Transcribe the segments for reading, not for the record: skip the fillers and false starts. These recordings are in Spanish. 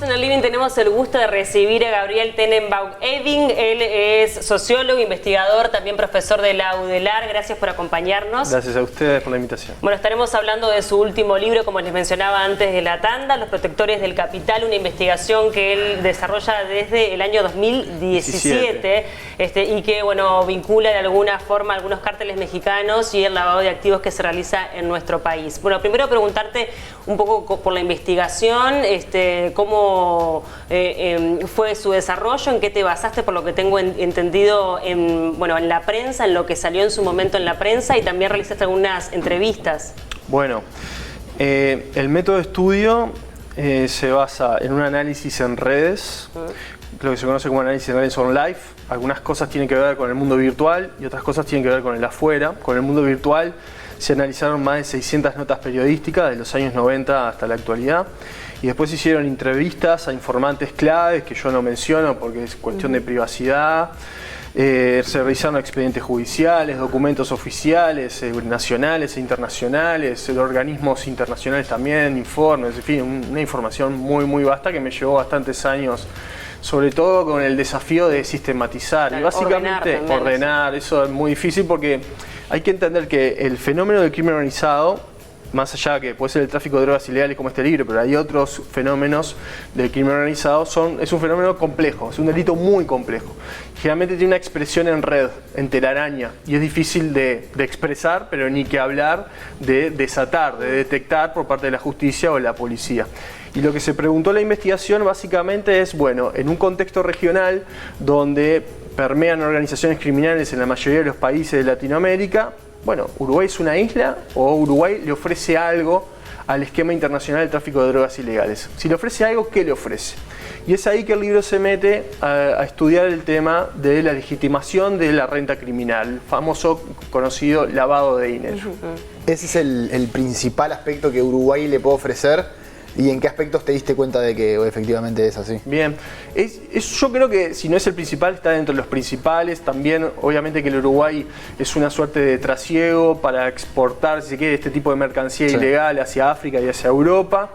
en el living tenemos el gusto de recibir a Gabriel Tenenbaum-Edding. Él es sociólogo, investigador, también profesor de la UDELAR. Gracias por acompañarnos. Gracias a ustedes por la invitación. Bueno, estaremos hablando de su último libro, como les mencionaba antes de la tanda, Los Protectores del Capital, una investigación que él desarrolla desde el año 2017 y que, bueno, vincula de alguna forma algunos cárteles mexicanos y el lavado de activos que se realiza en nuestro país. Bueno, primero preguntarte un poco por la investigación, cómo fue su desarrollo, en qué te basaste, por lo que tengo entendido, en la prensa, en lo que salió en su momento en la prensa, y también realizaste algunas entrevistas. Bueno, el método de estudio se basa en un análisis en redes, lo que se conoce como análisis en redes online. Algunas cosas tienen que ver con el mundo virtual y otras cosas tienen que ver con el afuera. Con el mundo virtual se analizaron más de 600 notas periodísticas de los años 90 hasta la actualidad, y después se hicieron entrevistas a informantes claves que yo no menciono porque es cuestión de privacidad. Se revisaron expedientes judiciales, documentos oficiales, nacionales e internacionales, organismos internacionales también, informes, en fin, una información muy vasta que me llevó bastantes años, sobre todo con el desafío de sistematizar y básicamente ordenar. Eso es muy difícil porque hay que entender que el fenómeno del crimen organizado, más allá que puede ser el tráfico de drogas ilegales como este libro, pero hay otros fenómenos del crimen organizado, es un fenómeno complejo, es un delito muy complejo. Generalmente tiene una expresión en red, en telaraña, y es difícil de expresar, pero ni que hablar de desatar, de detectar por parte de la justicia o de la policía. Y lo que se preguntó en la investigación básicamente es, bueno, en un contexto regional donde permean organizaciones criminales en la mayoría de los países de Latinoamérica, bueno, ¿Uruguay es una isla o Uruguay le ofrece algo al esquema internacional del tráfico de drogas ilegales? Si le ofrece algo, ¿qué le ofrece? Y es ahí que el libro se mete a estudiar el tema de la legitimación de la renta criminal, el famoso conocido lavado de dinero. Ese es el principal aspecto que Uruguay le puede ofrecer. ¿Y en qué aspectos te diste cuenta de que efectivamente es así? Bien, yo creo que si no es el principal, está dentro de los principales. También, obviamente, que el Uruguay es una suerte de trasiego para exportar, si se quiere, este tipo de mercancía ilegal hacia África y hacia Europa.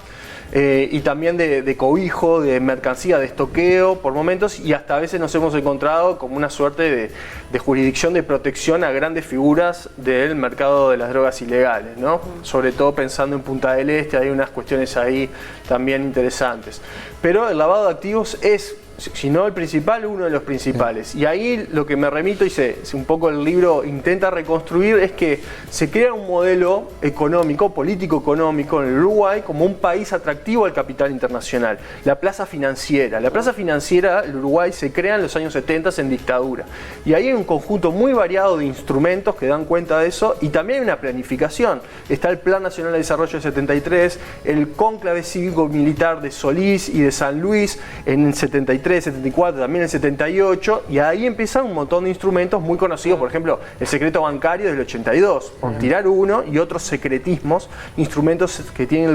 Y también de cobijo, de mercancía, de estoqueo por momentos, y hasta a veces nos hemos encontrado como una suerte de jurisdicción de protección a grandes figuras del mercado de las drogas ilegales, ¿no? Sobre todo pensando en Punta del Este, hay unas cuestiones ahí también interesantes. Pero el lavado de activos es, si no el principal, uno de los principales. Y ahí lo que me remito, y un poco el libro intenta reconstruir, es que se crea un modelo económico, político-económico en el Uruguay como un país atractivo al capital internacional. La plaza financiera. La plaza financiera, el Uruguay, se crea en los años 70 en dictadura. Y ahí hay un conjunto muy variado de instrumentos que dan cuenta de eso, y también hay una planificación. Está el Plan Nacional de Desarrollo del 73, el cónclave cívico-militar de Solís y de San Luis en el 73, 74, también el 78, y ahí empiezan un montón de instrumentos muy conocidos, por ejemplo, el secreto bancario del 82, por tirar uno, y otros secretismos, instrumentos que tienen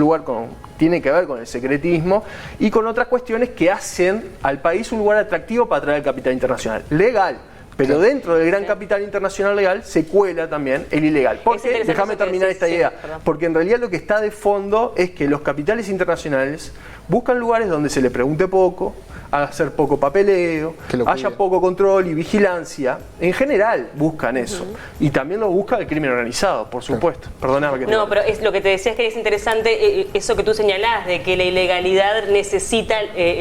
que ver con el secretismo y con otras cuestiones que hacen al país un lugar atractivo para atraer el capital internacional, legal. Pero dentro del gran capital internacional legal se cuela también el ilegal. Porque, déjame terminar esta idea, porque en realidad lo que está de fondo es que los capitales internacionales buscan lugares donde se le pregunte poco, hacer poco papeleo, haya poco control y vigilancia. En general buscan eso. Y también lo busca el crimen organizado, por supuesto. Perdóname que te... No, pero es lo que te decía, es que es interesante eso que tú señalás, de que la ilegalidad necesita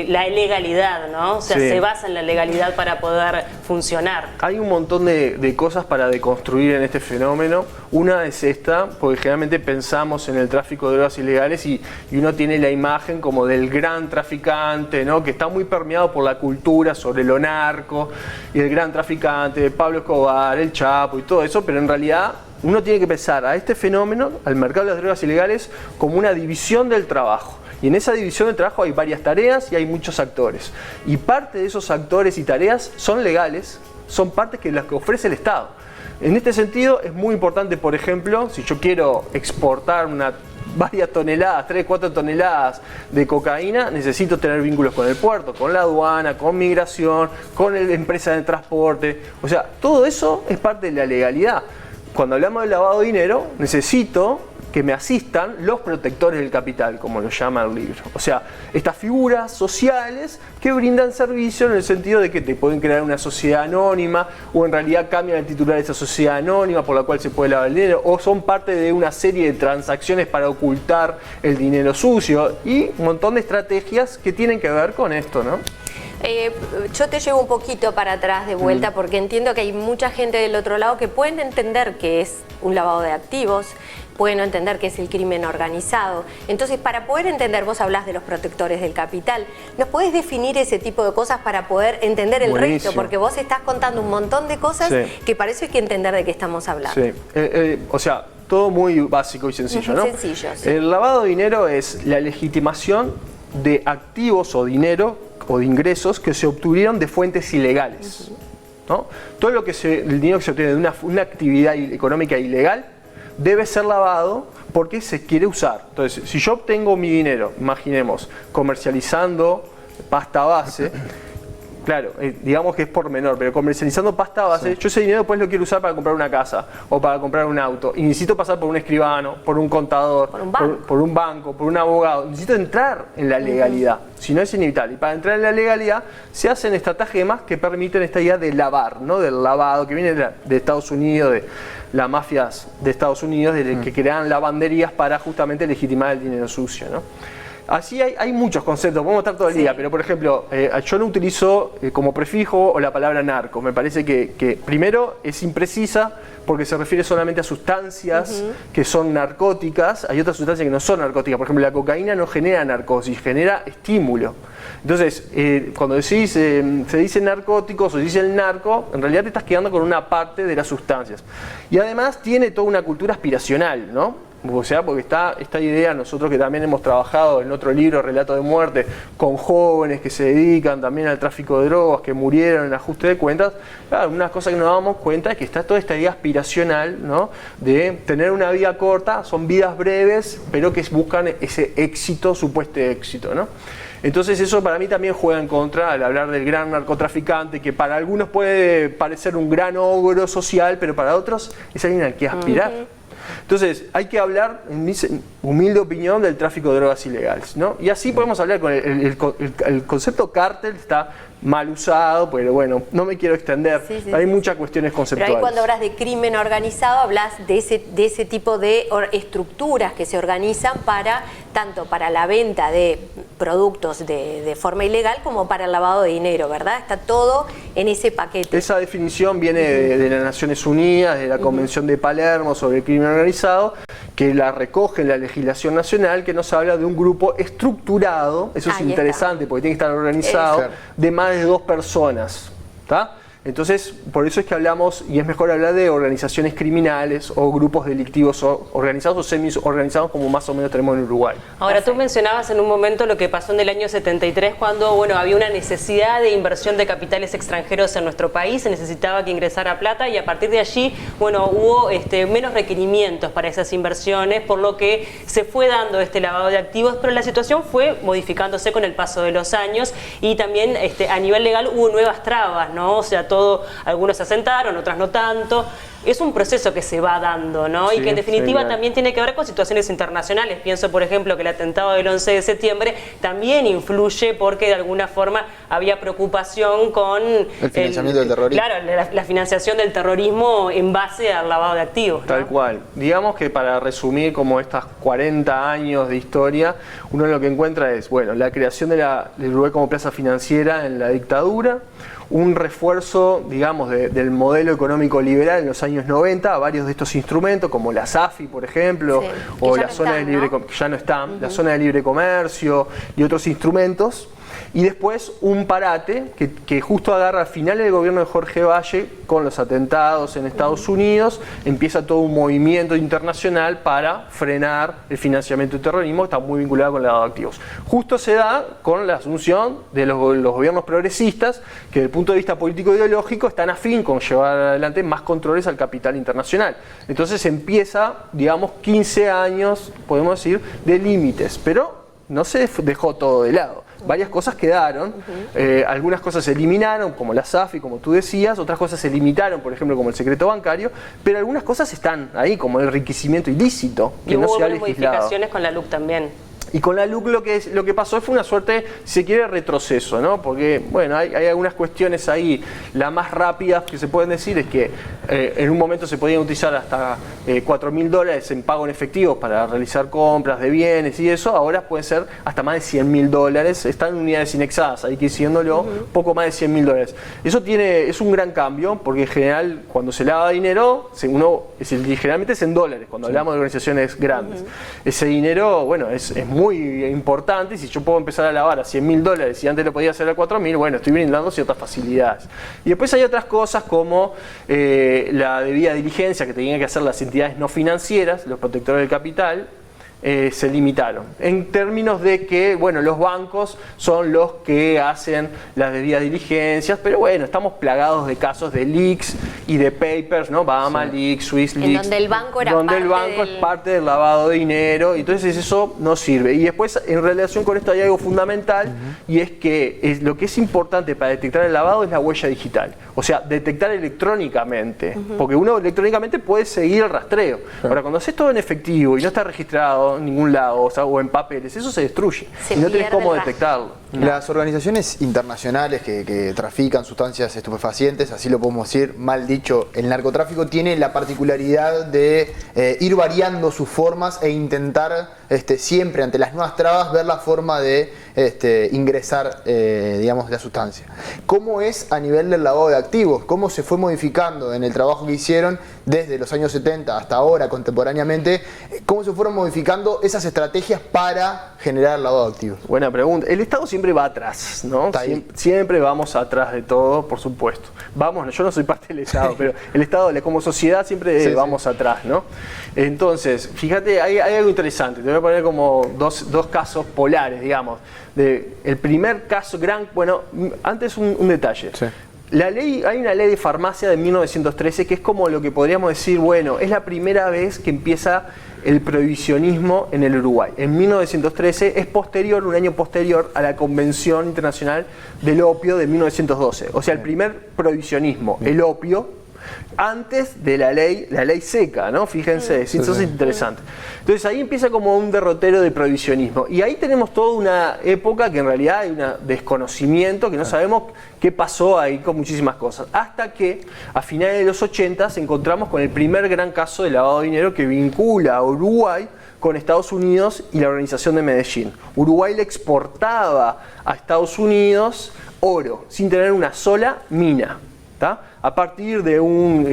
la legalidad, ¿no? O sea, se basa en la legalidad para poder funcionar. Hay un montón de cosas para deconstruir en este fenómeno. Una es esta, porque generalmente pensamos en el tráfico de drogas ilegales y uno tiene la imagen como del gran traficante, ¿no? Que está muy permeado por la cultura sobre lo narco y el gran traficante, Pablo Escobar, el Chapo y todo eso, pero en realidad uno tiene que pensar a este fenómeno, al mercado de las drogas ilegales, como una división del trabajo. Y en esa división del trabajo hay varias tareas y hay muchos actores. Y parte de esos actores y tareas son legales, son partes que las que ofrece el Estado. En este sentido es muy importante, por ejemplo, si yo quiero exportar varias toneladas, 3, 4 toneladas de cocaína, necesito tener vínculos con el puerto, con la aduana, con migración, con la empresa de transporte. O sea, todo eso es parte de la legalidad. Cuando hablamos de lavado de dinero, necesito que me asistan los protectores del capital, como lo llama el libro. O sea, estas figuras sociales que brindan servicio en el sentido de que te pueden crear una sociedad anónima o en realidad cambian el titular de esa sociedad anónima por la cual se puede lavar el dinero o son parte de una serie de transacciones para ocultar el dinero sucio y un montón de estrategias que tienen que ver con esto, ¿no? Yo te llevo un poquito para atrás de vuelta porque entiendo que hay mucha gente del otro lado que pueden entender que es un lavado de activos, pueden entender que es el crimen organizado. Entonces, para poder entender, vos hablás de los protectores del capital, ¿nos podés definir ese tipo de cosas para poder entender el resto? Porque vos estás contando un montón de cosas que para eso hay que entender de qué estamos hablando. Sí, o sea, todo muy básico y sencillo, ¿no? Sencillo, sí. El lavado de dinero es la legitimación de activos o dinero o de ingresos que se obtuvieron de fuentes ilegales, ¿no? Todo lo que el dinero que se obtiene de una actividad económica ilegal debe ser lavado porque se quiere usar. Entonces, si yo obtengo mi dinero, imaginemos, comercializando pasta base, claro, digamos que es por menor, pero comercializando pasta base, yo ese dinero después lo quiero usar para comprar una casa o para comprar un auto. Y necesito pasar por un escribano, por un contador, por un banco, por un abogado. Necesito entrar en la legalidad, si no es inevitable. Y para entrar en la legalidad se hacen estratagemas que permiten esta idea de lavar, ¿no? Del lavado, que viene de Estados Unidos, de las mafias de Estados Unidos, que crean lavanderías para justamente legitimar el dinero sucio, ¿no? Así hay muchos conceptos, podemos estar todo el día, pero por ejemplo, yo no utilizo como prefijo o la palabra narco. Me parece que primero es imprecisa porque se refiere solamente a sustancias que son narcóticas. Hay otras sustancias que no son narcóticas. Por ejemplo, la cocaína no genera narcosis, genera estímulo. Entonces, cuando se dice narcóticos o se dice el narco, en realidad te estás quedando con una parte de las sustancias. Y además tiene toda una cultura aspiracional, ¿no? O sea, porque está esta idea, nosotros que también hemos trabajado en otro libro, Relato de Muerte, con jóvenes que se dedican también al tráfico de drogas, que murieron en ajuste de cuentas. Claro, una cosa que nos damos cuenta es que está toda esta idea aspiracional, ¿no? De tener una vida corta, son vidas breves, pero que buscan ese éxito, supuesto éxito, ¿no? Entonces eso para mí también juega en contra al hablar del gran narcotraficante, que para algunos puede parecer un gran ogro social, pero para otros es alguien al que aspirar. Entonces, hay que hablar, en mi humilde opinión, del tráfico de drogas ilegales, ¿no? Y así podemos hablar con el concepto cártel, está mal usado, pero bueno, no me quiero extender, hay muchas cuestiones conceptuales. Pero ahí cuando hablas de crimen organizado, hablas de ese tipo de estructuras que se organizan tanto para la venta de productos de forma ilegal como para el lavado de dinero, ¿verdad? Está todo en ese paquete. Esa definición viene de las Naciones Unidas, de la Convención de Palermo sobre el crimen organizado, que la recoge en la legislación nacional, que nos habla de un grupo estructurado, eso es interesante porque tiene que estar organizado, de más de 2 personas, ¿está? Entonces, por eso es que hablamos, y es mejor hablar de organizaciones criminales o grupos delictivos organizados o semi-organizados como más o menos tenemos en Uruguay. Ahora, tú mencionabas en un momento lo que pasó en el año 73 cuando, bueno, había una necesidad de inversión de capitales extranjeros en nuestro país, se necesitaba que ingresara plata y a partir de allí, bueno, hubo menos requerimientos para esas inversiones, por lo que se fue dando este lavado de activos, pero la situación fue modificándose con el paso de los años y también a nivel legal hubo nuevas trabas, ¿no? O sea, algunos se asentaron, otras no tanto. Es un proceso que se va dando, ¿no? Y que en definitiva también tiene que ver con situaciones internacionales. Pienso, por ejemplo, que el atentado del 11 de septiembre también influye porque de alguna forma había preocupación con el financiamiento del terrorismo. Claro, la financiación del terrorismo en base al lavado de activos, ¿no? Tal cual. Digamos que para resumir como estas 40 años de historia, uno lo que encuentra es, bueno, la creación del Uruguay como plaza financiera en la dictadura, un refuerzo, digamos, del modelo económico liberal en los años 90 a varios de estos instrumentos, como la SAFI, por ejemplo, o la zona de libre comercio, que ya no están, la zona de libre comercio y otros instrumentos. Y después un parate que justo agarra al final del gobierno de Jorge Valle con los atentados en Estados Unidos, empieza todo un movimiento internacional para frenar el financiamiento del terrorismo, que está muy vinculado con el lavado de activos. Justo se da con la asunción de los gobiernos progresistas, que desde el punto de vista político-ideológico están afín con llevar adelante más controles al capital internacional. Entonces empieza, digamos, 15 años, podemos decir, de límites, pero no se dejó todo de lado. varias cosas quedaron, algunas cosas se eliminaron, como la SAFI, como tú decías, otras cosas se limitaron, por ejemplo, como el secreto bancario, pero algunas cosas están ahí, como el enriquecimiento ilícito, que no se ha legislado. Modificaciones con la LUC también. Y con la LUC lo que pasó fue una suerte, si se quiere, retroceso, ¿no? Porque, bueno, hay algunas cuestiones ahí. La más rápida que se pueden decir es que en un momento se podían utilizar hasta $4.000 en pago en efectivo para realizar compras de bienes y eso. Ahora pueden ser hasta más de $100.000. Están en unidades indexadas, hay que ir siguiéndolo, poco más de $100.000. Eso es un gran cambio, porque en general, cuando se lava dinero, generalmente es en dólares, cuando hablamos de organizaciones grandes. Ese dinero, bueno, es muy importante, y si yo puedo empezar a lavar a $100.000 y antes lo podía hacer a 4.000, bueno, estoy brindando ciertas facilidades. Y después hay otras cosas como la debida diligencia que tenían que hacer las entidades no financieras, los protectores del capital, se limitaron. En términos de que, bueno, los bancos son los que hacen las debidas diligencias, pero bueno, estamos plagados de casos de leaks y de papers, ¿no? Bahama Leaks, Swiss Leaks. En donde el banco era es parte del lavado de dinero, entonces eso no sirve. Y después, en relación con esto hay algo fundamental, y es que lo que es importante para detectar el lavado es la huella digital. O sea, detectar electrónicamente, porque uno electrónicamente puede seguir el rastreo. Ahora, cuando haces todo en efectivo y no está registrado en ningún lado, o en papeles, eso se destruye y no tenés cómo detectarlo. Las organizaciones internacionales que trafican sustancias estupefacientes, así lo podemos decir, mal dicho, el narcotráfico tiene la particularidad de ir variando sus formas e intentar siempre ante las nuevas trabas ver la forma de ingresar digamos, la sustancia. ¿Cómo es a nivel del lavado de activos? ¿Cómo se fue modificando en el trabajo que hicieron desde los años 70 hasta ahora, contemporáneamente? ¿Cómo se fueron modificando esas estrategias para generar el lavado de activos? Buena pregunta. El Estado siempre va atrás, ¿no? Siempre vamos atrás de todo, por supuesto. Yo no soy parte del Estado, pero el Estado, como sociedad, siempre vamos atrás, ¿no? Entonces, fíjate, hay algo interesante. Te voy a poner como dos casos polares, digamos. El primer caso antes un detalle. Sí. Hay una ley de farmacia de 1913 que es como lo que podríamos decir, bueno, es la primera vez que empieza el prohibicionismo en el Uruguay. En 1913 es un año posterior a la Convención Internacional del Opio de 1912. O sea, el primer prohibicionismo, el opio, antes de la ley seca, ¿no? Fíjense, eso es interesante. Entonces ahí empieza como un derrotero de prohibicionismo. Y ahí tenemos toda una época que en realidad hay un desconocimiento, que no sabemos qué pasó ahí con muchísimas cosas. Hasta que a finales de los 80 nos encontramos con el primer gran caso de lavado de dinero que vincula a Uruguay con Estados Unidos y la Organización de Medellín. Uruguay le exportaba a Estados Unidos oro, sin tener una sola mina. ¿Tá? A partir de un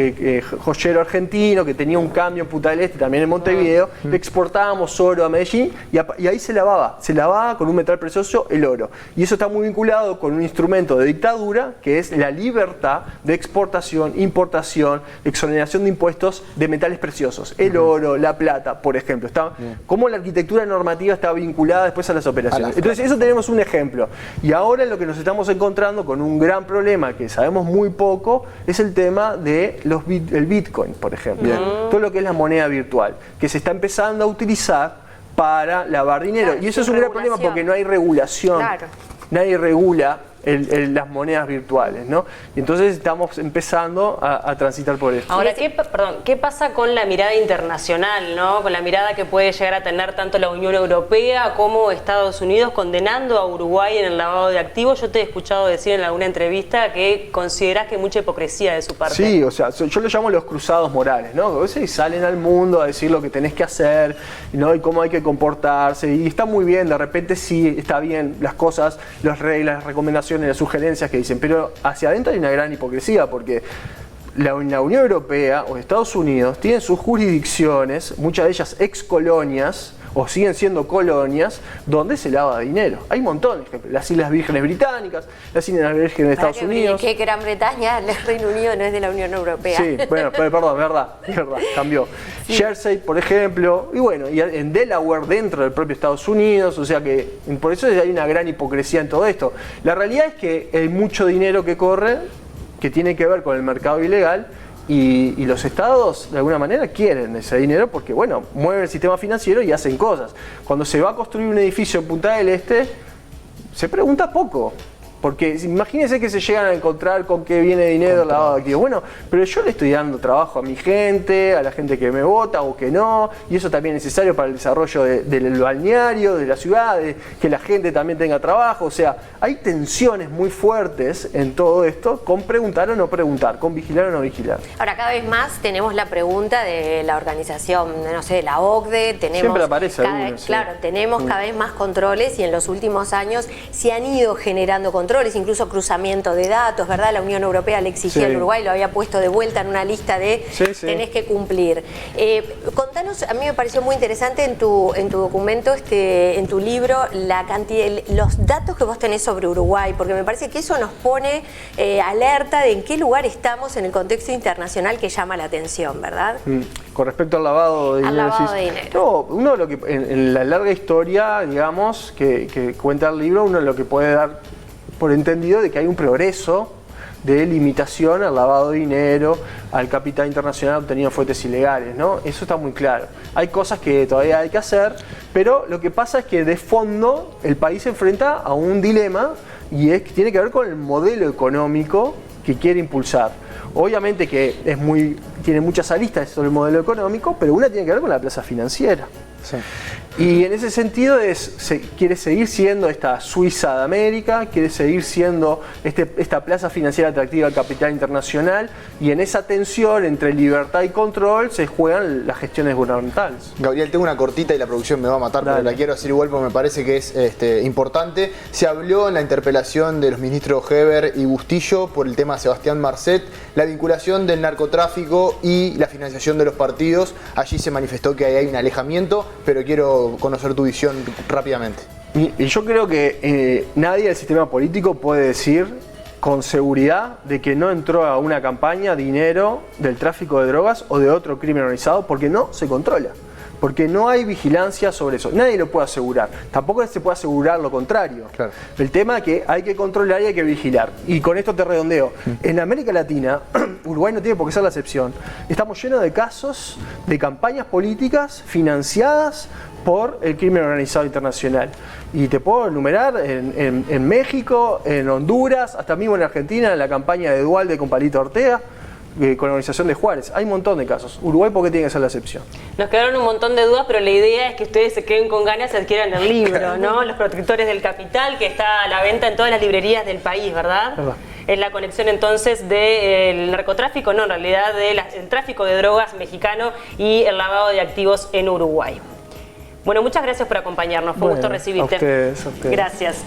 joyero argentino que tenía un cambio en Punta del Este, también en Montevideo, le exportábamos oro a Medellín y ahí se lavaba con un metal precioso el oro. Y eso está muy vinculado con un instrumento de dictadura que es la libertad de exportación, importación, exoneración de impuestos de metales preciosos. El oro, la plata, por ejemplo. Cómo la arquitectura normativa está vinculada después a las operaciones. Entonces eso tenemos un ejemplo. Y ahora en lo que nos estamos encontrando con un gran problema que sabemos muy poco, es el tema de el Bitcoin, por ejemplo. Todo lo que es la moneda virtual, que se está empezando a utilizar para lavar dinero. Y eso es un gran problema porque no hay regulación. Nadie regula las monedas virtuales, ¿no? Y entonces estamos empezando a transitar por esto. Ahora, ¿qué pasa con la mirada internacional, ¿no? Con la mirada que puede llegar a tener tanto la Unión Europea como Estados Unidos condenando a Uruguay en el lavado de activos? Yo te he escuchado decir en alguna entrevista que considerás que hay mucha hipocresía de su parte. Sí, o sea, yo lo llamo los cruzados morales, ¿no? A veces salen al mundo a decir lo que tenés que hacer, ¿no? Y cómo hay que comportarse, y está muy bien, de repente sí, está bien las cosas, las reglas, las recomendaciones, las sugerencias que dicen, pero hacia adentro hay una gran hipocresía porque la Unión Europea o Estados Unidos tienen sus jurisdicciones, muchas de ellas ex colonias o siguen siendo colonias, donde se lava dinero. Hay montones, las Islas Vírgenes Británicas, las Islas Vírgenes de Estados Unidos. Que Gran Bretaña, el Reino Unido no es de la Unión Europea. Sí, bueno, perdón, verdad, cambió. Sí. Jersey, por ejemplo, y bueno, y en Delaware, dentro del propio Estados Unidos, o sea que por eso hay una gran hipocresía en todo esto. La realidad es que hay mucho dinero que corre, que tiene que ver con el mercado ilegal, y los estados de alguna manera quieren ese dinero porque, bueno, mueven el sistema financiero y hacen cosas. Cuando se va a construir un edificio en Punta del Este, se pregunta poco. Porque imagínense que se llegan a encontrar con qué viene dinero del lavado de activos. Bueno, pero yo le estoy dando trabajo a mi gente, a la gente que me vota o que no, y eso también es necesario para el desarrollo del balneario, de la ciudad, de que la gente también tenga trabajo. O sea, hay tensiones muy fuertes en todo esto con preguntar o no preguntar, con vigilar o no vigilar. Ahora, cada vez más tenemos la pregunta de la organización, no sé, la OCDE, tenemos... Siempre aparece alguno, sí. Claro, tenemos cada vez más controles y en los últimos años se han ido generando controles, incluso cruzamiento de datos, ¿verdad? La Unión Europea le exigía al Uruguay, lo había puesto de vuelta en una lista de tenés que cumplir. Contanos, a mí me pareció muy interesante en tu documento, en tu libro, la cantidad, los datos que vos tenés sobre Uruguay, porque me parece que eso nos pone alerta de en qué lugar estamos en el contexto internacional que llama la atención, ¿verdad? Con respecto al lavado de dinero. Al lavado de dinero. No, uno de lo que en la larga historia, digamos, que cuenta el libro, uno lo que puede dar por entendido de que hay un progreso de limitación al lavado de dinero, al capital internacional obtenido en fuentes ilegales, ¿no? Eso está muy claro. Hay cosas que todavía hay que hacer, pero lo que pasa es que de fondo el país se enfrenta a un dilema y tiene que ver con el modelo económico que quiere impulsar. Obviamente que tiene muchas aristas sobre el modelo económico, pero una tiene que ver con la plaza financiera. Sí. Y en ese sentido quiere seguir siendo esta Suiza de América, quiere seguir siendo esta plaza financiera atractiva al capital internacional, y en esa tensión entre libertad y control se juegan las gestiones gubernamentales. Gabriel, tengo una cortita y la producción me va a matar, pero la quiero hacer igual porque me parece que es importante. Se habló en la interpelación de los ministros Heber y Bustillo por el tema de Sebastián Marcet, la vinculación del narcotráfico y la financiación de los partidos. Allí se manifestó que ahí hay un alejamiento, pero quiero conocer tu visión rápidamente. Y yo creo que nadie del sistema político puede decir con seguridad de que no entró a una campaña dinero del tráfico de drogas o de otro crimen organizado, porque no se controla. Porque no hay vigilancia sobre eso. Nadie lo puede asegurar. Tampoco se puede asegurar lo contrario. Claro. El tema es que hay que controlar y hay que vigilar. Y con esto te redondeo. En América Latina, Uruguay no tiene por qué ser la excepción. Estamos llenos de casos de campañas políticas financiadas por el crimen organizado internacional. Y te puedo enumerar en México, en Honduras, hasta mismo en Argentina, en la campaña de Dualde con Palito Ortega, con la organización de Juárez. Hay un montón de casos. Uruguay, ¿por qué tiene que ser la excepción? Nos quedaron un montón de dudas, pero la idea es que ustedes se queden con ganas y adquieran el libro, ¿no? Los protectores del capital, que está a la venta en todas las librerías del país, ¿verdad? Es la conexión entonces del narcotráfico, no, en realidad del tráfico de drogas mexicano y el lavado de activos en Uruguay. Bueno, muchas gracias por acompañarnos. Fue un gusto recibirte. A ustedes. Gracias.